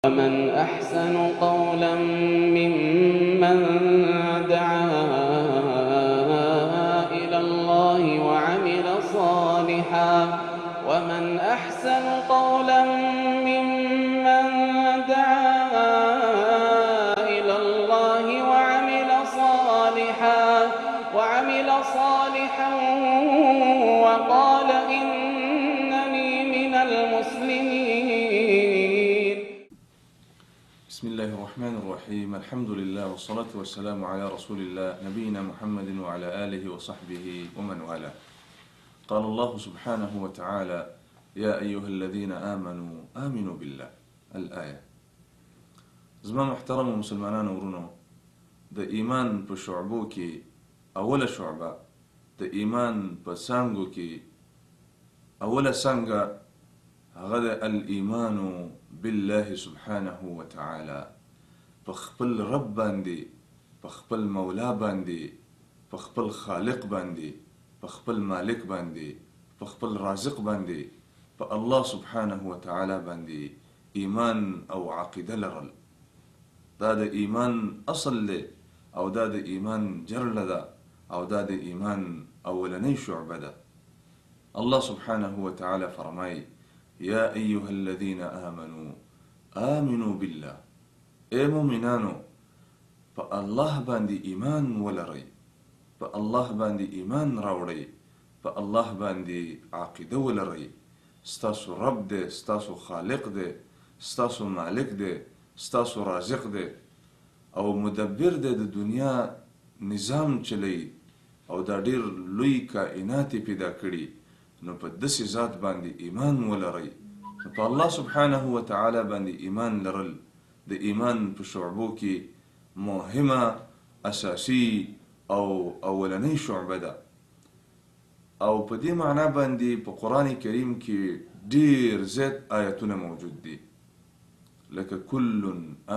ومن أحسن قولا ممن دعا إلى الله وعمل صالحا ومن أحسن قولا ممن دعا إلى الله وعمل صالحا وقال إنني من المسلمين. بسم الله الرحمن الرحيم. الحمد لله والصلاة والسلام على رسول الله نبينا محمد وعلى آله وصحبه ومن والاه. قال الله سبحانه وتعالى: يا أيها الذين آمنوا بالله. الآية. زما محترم مسلمانان ورونو، د ایمان په شعبو کې اوله شعبه، د ایمان په څانګو کې اوله څانګه هغه د الایمان بالله سبحانه وتعالى. په خپل رب باندې، په خپل مولا باندې، په خپل خالق باندې، په خپل مالک باندې، په خپل رازق باندې، په الله سبحانه وتعالى باندې ایمان او عقیده لرل. دا د ایمان اصل دی، او دا د ایمان جرله ده، او دا د ایمان اولنی شعبه ده. الله سبحانه وتعالى فرمای: يا أيها الذين آمنوا بالله. اے مومنانو، په الله باندې ایمان ولرئ، په الله باندې ایمان راوړئ، په الله باندې عقیده ولرئ. ستاسو رب دی، ستاسو خالق دی، ستاسو مالک دی، ستاسو رازق دی، او مدبر دی، د دنیا نظام چلی، او دا ډیر لوی کائنات پیدا کړي. نو په داسې ذات باندې ایمان ولرئ. په الله سبحانه وتعالى باندې ایمان لرل د ایمان په شعبو کې مهمه، اساسی او اولنی شعبه ده. او په دې معنا باندې په قرآن کریم کې ډیر زیات آیتونه موجود دي، لکه کل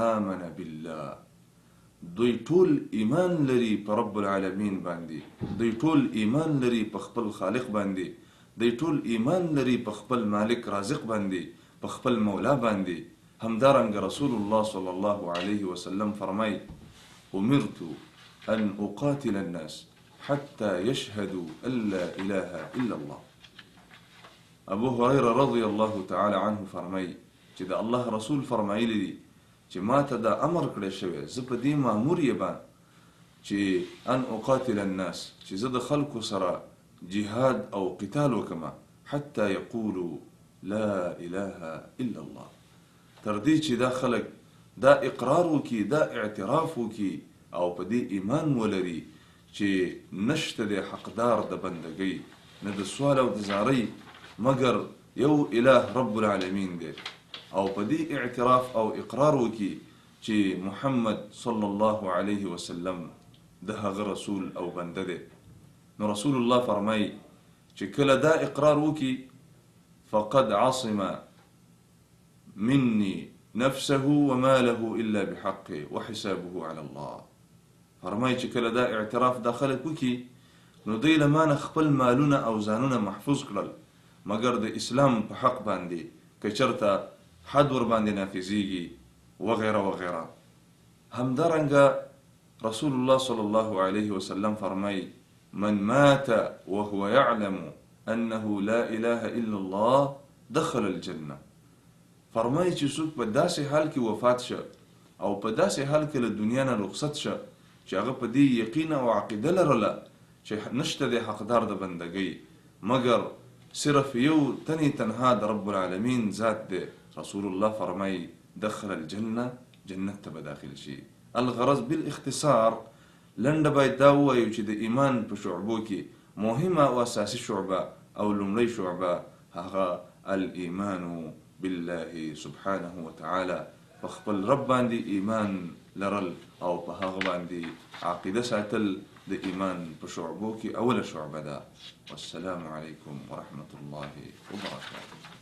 آمن بالله. دوی ټول ایمان لري په رب العالمین باندې، دوی ټول ایمان لري په خپل خالق باندې، دوی ټول ایمان لري په خپل مالک رازق باندې، په خپل مولا باندې. همدارنګ رسول الله صلی الله علیه وسلم فرمای: امرت ان اقاتل الناس حتى يشهدوا ان لا اله الا الله. ابو هريره رضی الله تعالی عنه فرمای چې د الله رسول فرمایلی دي چې ما ته دا امر کړی شوی، زه په دې مامور یم چې ان اقاتل الناس، چې زه د خلکو سره جهاد او قتال وکما، حتى يقولوا لا اله الا الله، تر دې چې دا خلک دا اقرار وکي، دا اعتراف وکي، او په دې ایمان ولري چې نشته د حقدار د بندګۍ، نه د سوال او د زارۍ، مگر یو اله رب العالمین دی. او په دې اعتراف او اقرار وکي چې محمد صلی الله علیه وسلم د هغه رسول او بنده دی. نو رسول الله فرمای چې کله دا اقرار وکي، فقد عصم مني نفسه وماله الا بحقه وحسابه على الله. فرمای چې کله دا اعتراف داخله وکي، نو دوی له مانه خپل مالونه او ځانونه محفوظ کړل، مگر د اسلام په حق باندې که چرته حد ور باندې نافذیږي وغیره وغیره. همدارنګه رسول الله صلی الله علیه وسلم فرمای: من مات وهو يعلم انه لا اله الا الله دخل الجنه. فرمای چې څوک په داسې حال کې وفات شه، او په داسې حال کې له دنیا نه رخصت شه چې هغه په دې یقین او عقیده لرله چې نشته د حقدار د بندګۍ مگر صرف یو تنی تنها د رب العالمین ذات دی. رسول الله فرمای: دخل الجنه، جنت ته به داخل شي. الغرض بالاختصار لنډه باید دا ووایو چې د ایمان په شعبو کې مهمه او اساسي شعبه او لومړی شعبه هغه الایمان بالله سبحانه وتعالى. په خپل رب باندې ایمان لرل او په هغه باندې عقیده ساتل د ایمان په شعبو کې اوله شعبه ده. والسلام علیکم ورحمة الله وبرکاته.